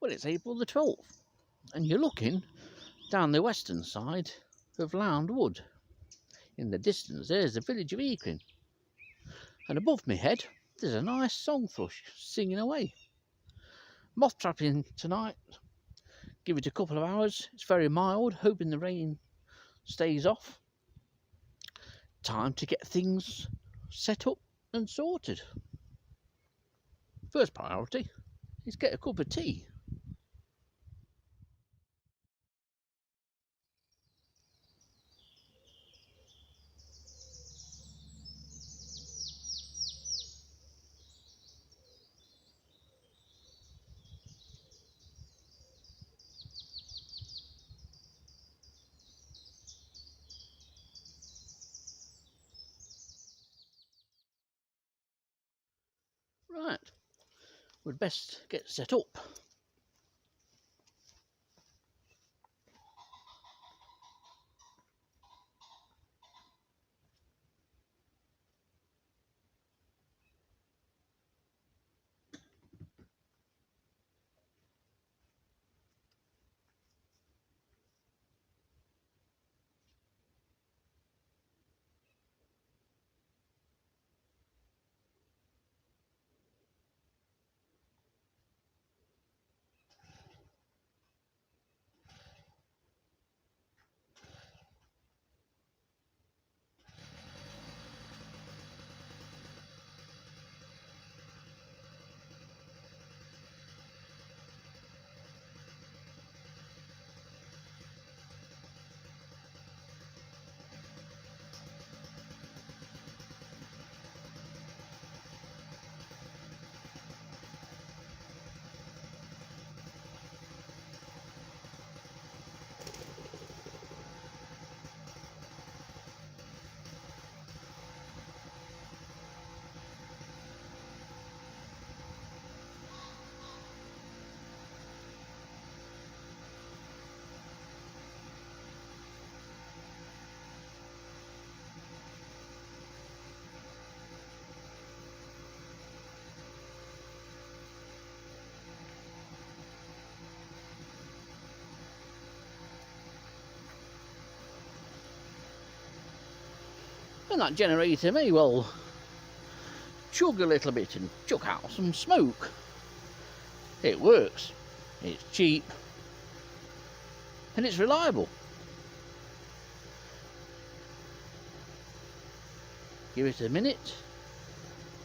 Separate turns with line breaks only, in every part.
Well, it's April the 12th, and you're looking down the western side of Lound Wood. In the distance, there's the village of Eakring, and above my head, there's a nice song thrush singing away. Moth trapping tonight. Give it a couple of hours. It's very mild, hoping the rain stays off. Time to get things set up and sorted. First priority is get a cup of tea. Right, we'd best get set up. And that generator may well chug a little bit and chuck out some smoke. It works, it's cheap, and it's reliable. Give it a minute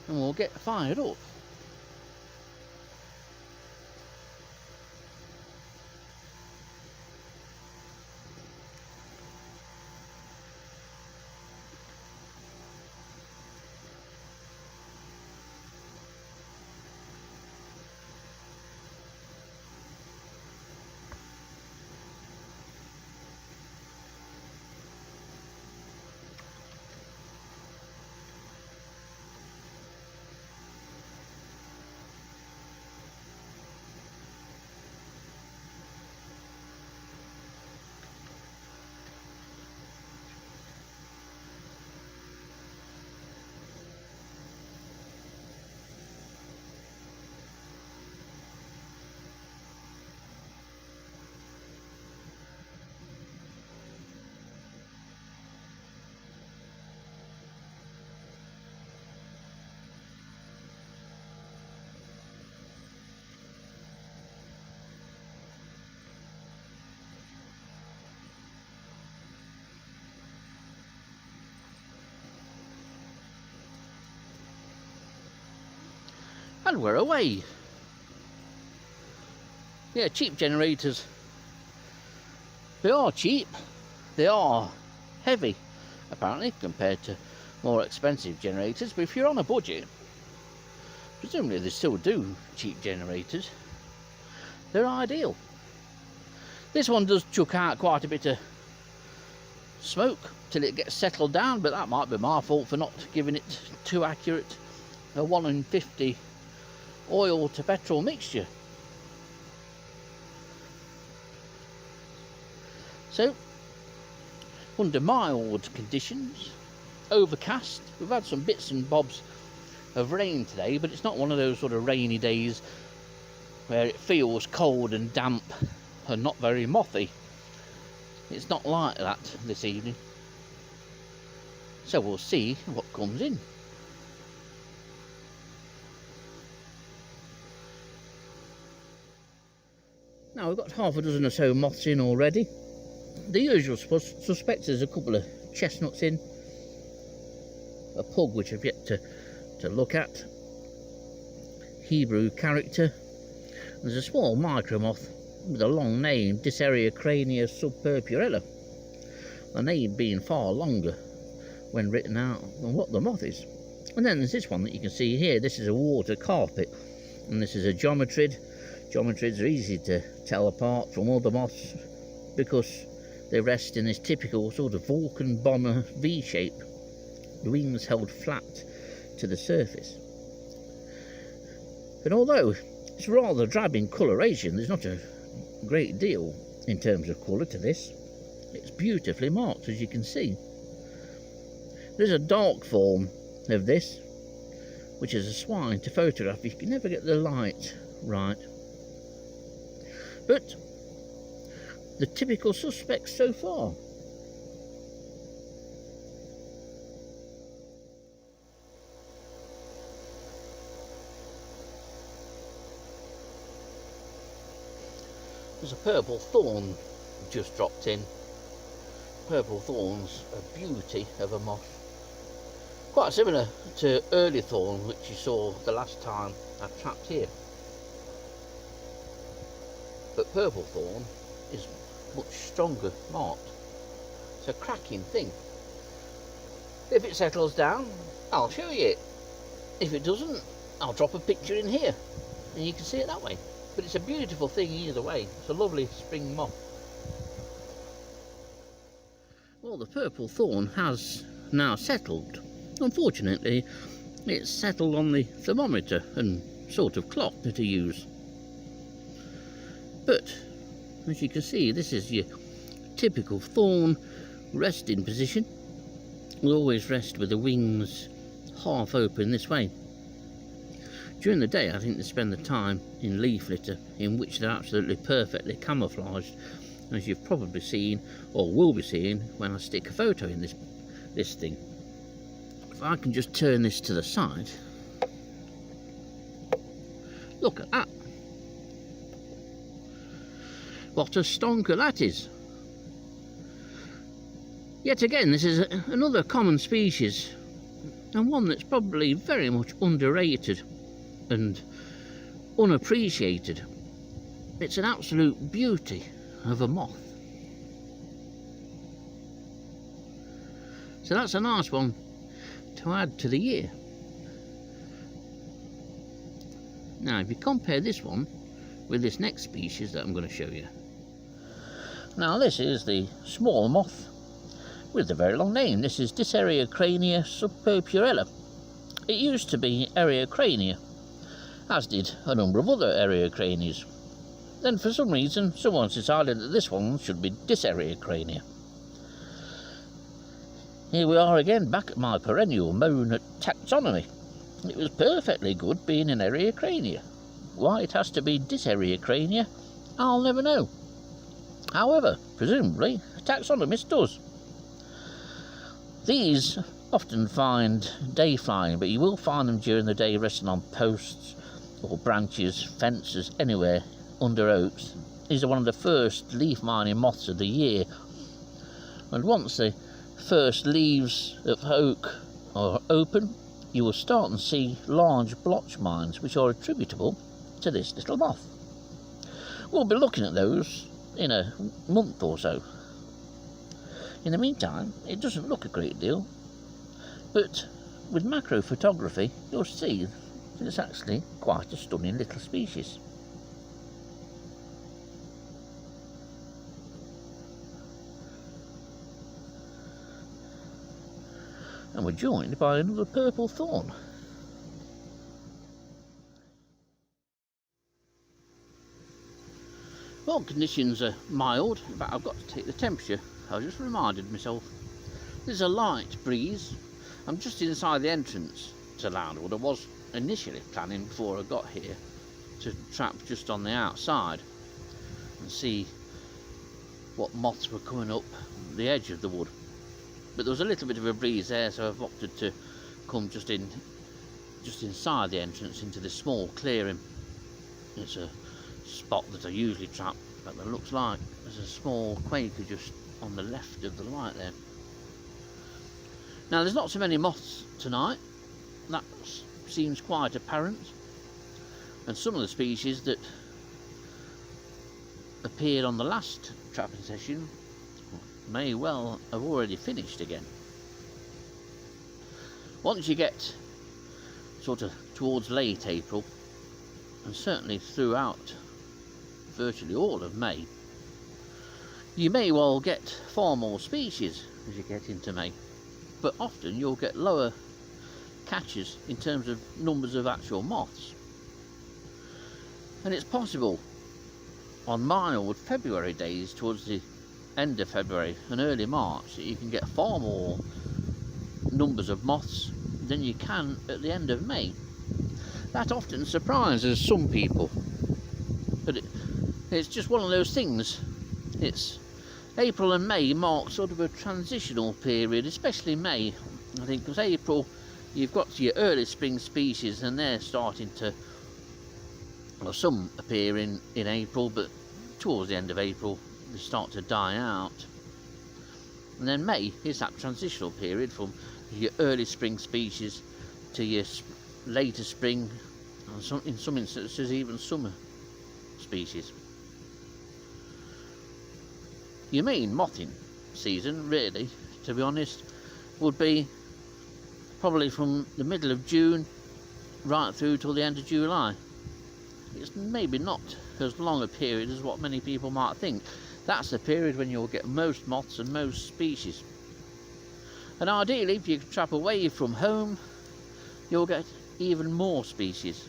and we'll get fired up. And we're away. Yeah, cheap generators. They are cheap. They are heavy, apparently, compared to more expensive generators. But if you're on a budget, presumably they still do cheap generators, they're ideal. This one does chuck out quite a bit of smoke till it gets settled down, but that might be my fault for not giving it too accurate a 1 in 50 oil to petrol mixture. So, under mild conditions, overcast, we've had some bits and bobs of rain today, but it's not one of those sort of rainy days where it feels cold and damp and not very mothy. It's not like that this evening. So we'll see what comes in. Now we've got half a dozen or so moths in already. The usual suspects, there's a couple of chestnuts in, a pug which I've yet to look at, Hebrew character. There's a small micro moth with a long name, Eakring subpurpurella, the name being far longer when written out than what the moth is. And then there's this one that you can see here. This is a water carpet, and this is a geometrid. Geometrids are easy to tell apart from other moths because they rest in this typical sort of Vulcan bomber V shape, the wings held flat to the surface. But although it's rather drab in coloration, there's not a great deal in terms of colour to this. It's beautifully marked, as you can see. There's a dark form of this, which is a swine to photograph. You can never get the light right. But the typical suspects so far. There's a purple thorn just dropped in. Purple thorn's a beauty of a moth. Quite similar to early thorn, which you saw the last time I trapped here. But purple thorn is much stronger marked. It's a cracking thing. If it settles down, I'll show you it. If it doesn't, I'll drop a picture in here and you can see it that way. But it's a beautiful thing either way. It's a lovely spring moth. Well, the purple thorn has now settled. Unfortunately, it's settled on the thermometer and sort of clock that I use. But as you can see, this is your typical thorn resting position. We'll always rest with the wings half open this way. During the day, I think they spend the time in leaf litter, in which they're absolutely perfectly camouflaged, as you've probably seen or will be seeing when I stick a photo in this thing. If I can just turn this to the side, look at that. What a stonker that is. Yet again, this is another common species, and one that's probably very much underrated and unappreciated. It's an absolute beauty of a moth. So that's a nice one to add to the year. Now if you compare this one with this next species that I'm going to show you. Now this is the small moth with a very long name. This is Eakring subpurpurella. It used to be Eakring, as did a number of other Eakrings. Then for some reason someone's decided that this one should be Eakring. Here we are again, back at my perennial moan at taxonomy. It was perfectly good being an Eakring. Why it has to be Eakring, I'll never know. However, presumably a taxonomist does. These often find day flying, but you will find them during the day resting on posts or branches, fences, anywhere under oaks. These are one of the first leaf mining moths of the year, and once the first leaves of oak are open, you will start and see large blotch mines which are attributable to this little moth. We'll be looking at those in a month or so. In the meantime, it doesn't look a great deal, but with macro photography you'll see that it's actually quite a stunning little species. And we're joined by another purple thorn. Well, conditions are mild, but I've got to take the temperature. I just reminded myself. There's a light breeze. I'm just inside the entrance to Lound, what I was initially planning before I got here. to trap just on the outside and see what moths were coming up the edge of the wood. But there was a little bit of a breeze there, so I've opted to come just inside the entrance into this small clearing. It's a spot that I usually trap, but it looks like there's a small quaker just on the left of the light there. Now there's not so many moths tonight, that seems quite apparent, and some of the species that appeared on the last trapping session may well have already finished again. Once you get sort of towards late April, and certainly throughout virtually all of May, you may well get far more species as you get into May, but often you'll get lower catches in terms of numbers of actual moths. And it's possible on mild February days towards the end of February and early March that you can get far more numbers of moths than you can at the end of May. That often surprises some people, but it's just one of those things. It's April and May mark sort of a transitional period, especially May, I think, because April you've got your early spring species and they're starting to, well, some appear in April, but towards the end of April they start to die out. And then May is that transitional period from your early spring species to your later spring, and in some instances even summer species. Your main mothing season, really, to be honest, would be probably from the middle of June right through till the end of July. It's maybe not as long a period as what many people might think. That's the period when you'll get most moths and most species. And ideally, if you trap away from home, you'll get even more species.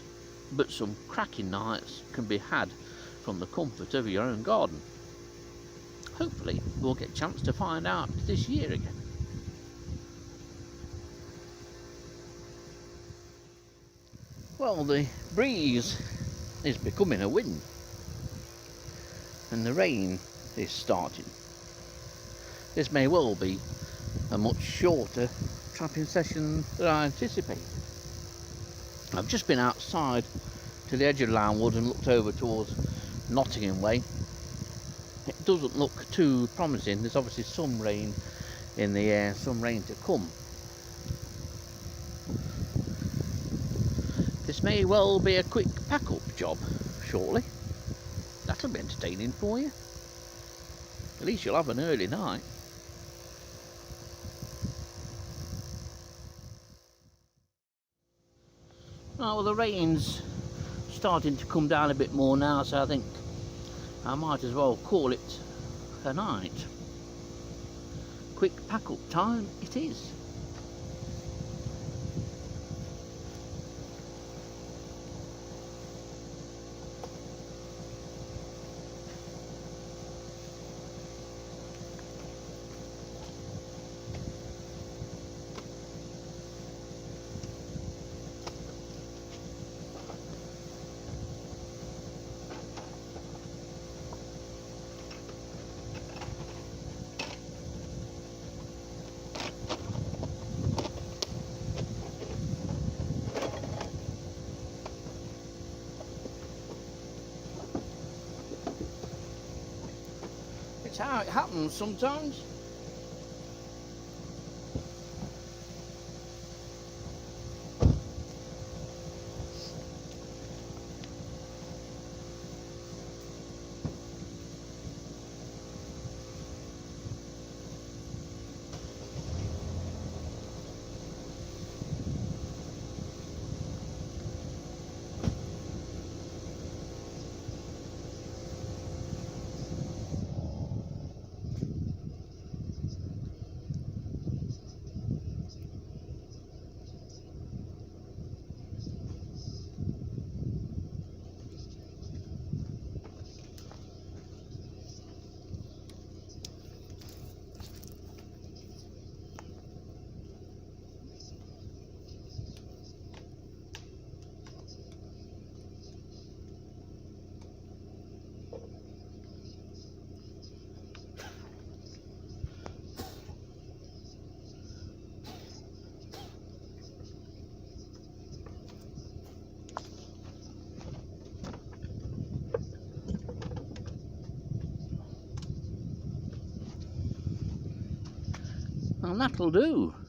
But some cracking nights can be had from the comfort of your own garden. Hopefully, we'll get a chance to find out this year again. Well, the breeze is becoming a wind, and the rain is starting. This may well be a much shorter trapping session than I anticipated. I've just been outside to the edge of Lound and looked over towards Nottingham way. It doesn't look too promising. There's obviously some rain in the air, some rain to come. This may well be a quick pack-up job shortly. That'll be entertaining for you. At least you'll have an early night. Well, the rain's starting to come down a bit more now, so I think I might as well call it a night. Quick pack-up time it is. It's how it happens sometimes. and that'll do.